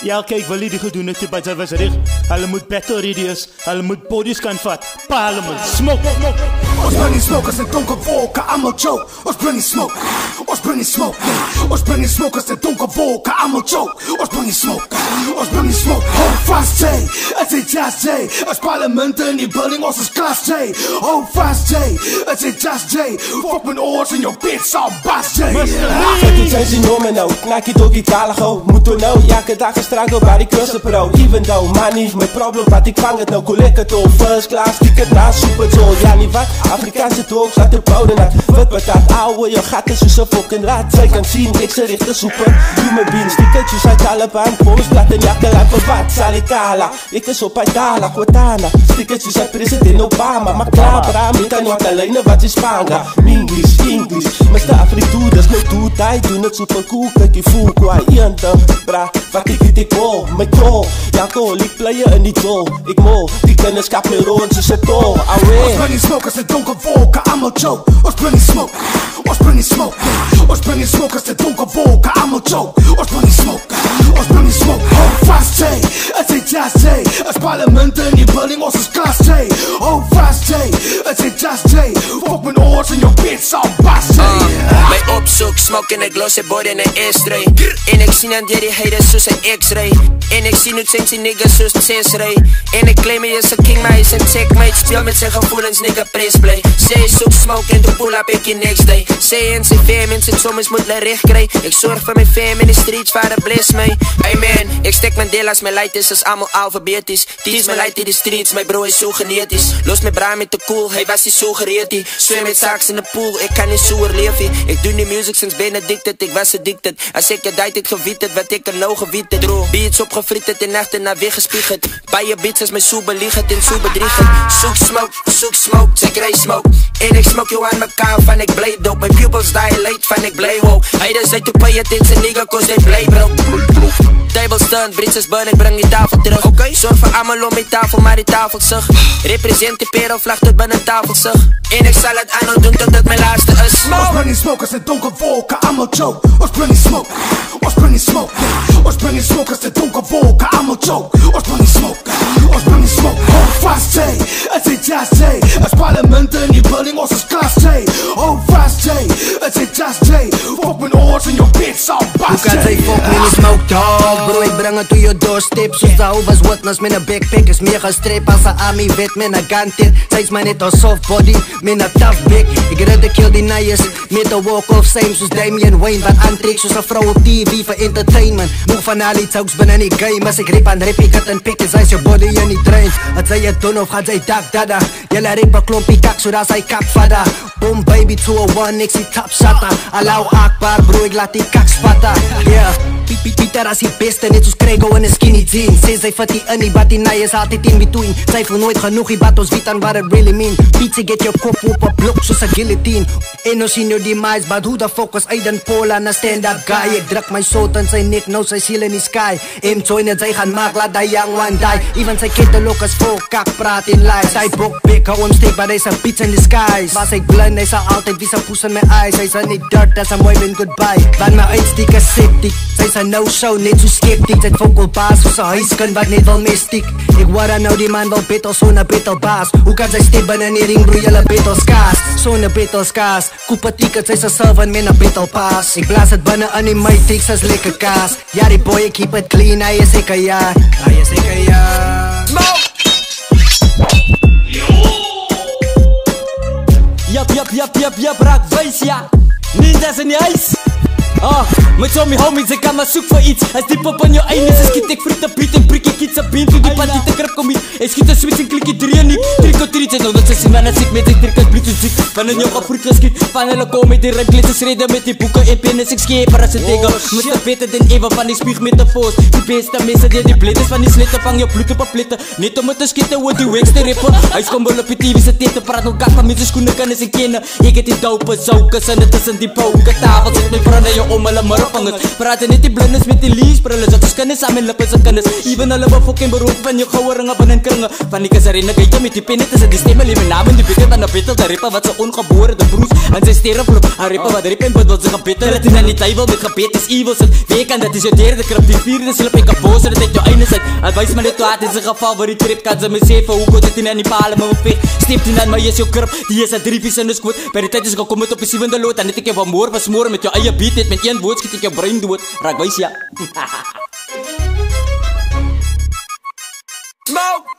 Ja, kijk, wat die gedoen het, maar dat was recht. Hulle moet battle ready is, hulle moet bodies kan vat. Parliament, smoke. Ons bring die smokers in donker wolken, allemaal choke. Ons bring die smoke, ons bring die smoke. Ons bring die smokers in donker wolken, allemaal choke. Ons bring die smoke, ons bring die smoke. Hold fast, J, it's a just J. Ons parlement in die building, ons is class J. Hold fast, J, it's a just J. Fuck met oors in your bitch, al baas J. Kijk, die zijn nomen nou, knak je door die kalago. Moet er nou, elke dag struggle bij die cursus pro. Even though money, mijn probleem, wat ik vang het nou, collect het al. First class, kiek het na, super zool. Ja, niet wat, Afrikaanse dogs, laat de bouwen uit. Wat betaat, ouwe, je gaat is zo fucking raad. Zij kan zien, ik ze richt de soepen. Human beings, die kutjes uit Taliban. Post, laat een jakken lijpen wat, salikala. Ik is op Aitala, Quatana. Stickertjes uit president Obama. Maar klaar, braam, ik kan niet alleen wat is Spanga. English, maar sta frituras, no doe tijd, doe het super cool. Kijk je voel, kwa, iandam, bra. Wat ik wil, mijn call. Ja, call, ik player en niet goal. Ik mol, die kennis kap me rond, ze zet tol. Ons bring die smokers in donker wolken, allemaal choke. Ons bring die smoke, ons bring die smoke. Ons bring die smokers in donker wolken, allemaal choke. Ons bring die smoke, ons bring die smoke. Hold fast, J, it's a just J. Ons parlement in die building, ons is class J. Hold fast, J, it's a just J. Fuck met oors in your bitch, al baas J. My opzoek, smoke en ek los het bord in een S-ray. En ek sien aan die haters soos een X-ray. En ek sien hoe change die niggas soos 6-ray. En ek claim hy is a king, maar hy is een checkmate. Speel met sy gevoelens, nigga press play. Sê hy soek smoke en toe pull up ek die next day. Sê hy en sy fam en sy soms moet hulle recht kry. Ek zorg vir my fam in die streets, vader bless my. Hey man, ek stek my deel as my light is allemaal alfabeties. Teach my light in die streets, my bro is so genetisch. Los my bra met te cool, hy was nie so gereedie. Swem met saks in de pool, ek kan nie so oorleefie. Ek doen die music sinds Benedicted, ek was addicted. As ek het uit het gewiet het, wat ek er nou gewiet het. Beats opgefriet het en nachten na weggespieg het. Baie beats as my so belieg het en so bedrieg het. Soek smoke, sy kry smoke. En ek smoke jou aan mekaar van ek bly dope. My pupils dilate van ek bly woke. Hy is uit to pay attention nigga, cause they bly broke. Table stand, bridges burn, ek bring die tafel terug. Zorg vir allemaal om die tafel, maar die tafel sig. Represent die perelvlag tot binnen tafel sig. En ek sal het aanhou doen tot dit my laatste is. Ons bring die smokers in donker wolken, allemaal choke. Ons bring die smoke, ons bring die smoke. Ons bring die smokers in donker wolken, allemaal choke. Ons bring die smoke, ons bring die smoke. Hold fast, J, it's a just J. Ons parlement in die building, ons is class J. Hold fast, J, it's a just J. Fuck met oors in your bitch, al baas J. Hoe kan sy fuck met die smoke dog? Bro, ek bring het to your doorstep. Soos die overs witness met een backpack is meer gestrep as een army vet met een gun tit. Sy is my net een soft body met een tough big. Ek ridicule die neiers met een walk of same soos Damian Wayne. Wat aantrek soos een vrou op TV vir entertainment. Moeg van al die jokes binnen die game. As ek rip aan rip, ek het een pik, is hy sy body in die train. Het sy het doen of gaat sy dak dada. Jylle rip een klompie kak, sodat sy kap vada. Boom baby 201, ek sy top shatter. Allow Akbar bro, ek laat die kak spatta. Yeah, Pieter as die beste, net soos Krego in een skinny jeans. Sê sy vat die in die bat, die naai is altyd in between. Sy voel nooit genoeg, die bat ons weet aan wat it really mean. Pizza get jou kop op een blok soos een guillotine. En ons sien jou demise, but who the fuck was Aiden Paul aan een stand-up guy. Ek druk my soot in sy nek, nou sy siel in die sky. M-Joy net sy gaan maak, laat die young one die. Even sy ketelok is vol kak, praat in lies. Sy bok bek, hou hom steek, but hy is a beats in disguise. Was ek blind, hy sal altyd wie sy poes in my eyes. Hy is in die dirt, that's a waving goodbye. Van my uitstiek is septic, sy is a no-show, net so skeptiek. Sy het fokkel baas, soos a huiskin wat net wil mystiek. Ek word nou die man wil battle, so'n a battle baas. Hoe kan sy step binnen die ring, bro, jylle battle skaas. So'n a battle skaas, koop a ticket, sy is a servant met a battle pass. Ek blaas het binnen in die matrix as lekker kaas. Ja die boy, ek keep it clean, hy is ek a jaar. Hy is ek a jaar. Smoke! Yep, raak wijs, ja. Ninjas in die huis. Met so my homies, ek kan maar soek vir iets. As diep op in jou einde, so skiet ek vriend te beat. En prik ek iets op been, toe die pantie te krip kom iets. En skiet een switch en klik die 3 en nie. Trik o triets, en nou dat sy sien, wanneer siek met die trik as bloed en ziek. Wanneer jou gevroed geskiet, van hulle kom met die rimkleed. Is rede met die boeken en pen, is ek skeper as een tegel. Mr. Beter dan even van die spieg met die voos. Die beste mense die die bled is van die slette. Vang jou bloed op a plette, net om het te skieten oor die weekste rapper. Huis kom wel op die TV se tete, praat nou kak van mense skoene kan is en kenne. Ek het die dope zoukes en het is in die poke tafel. Zit my vrienden jou om hulle marapanges. Praat net die blindes met die lees, maar hulle zat ons kennis saam en lippe se kennis. Even hulle wat fucking beroep van jou goue ringe binne kringe. Van die kasarine kyk met die penne tussen die stemme lewe naam en die bitter van 'n betel daar ripa wat se ongebore de broes en sy sterreflop. Haar ripa wat rip en wat se gebeter het in die tafel met gebed is evil sit. Wie kan dat is jou derde krap die vierde slip ek kapos dat dit jou einde sit. Advies maar net wat is 'n geval waar die trip kan ze me sê vir hoe goed dit in die paal maar op. Step dit dan maar jy is jou krap. Die is 'n 3 vis in die skoot. By die tyd is gekom met op die 7de lood en net ek van môre was môre met jou eie beat net met een woord skiet ek jou brein dood. Raak wys ja. Smoke!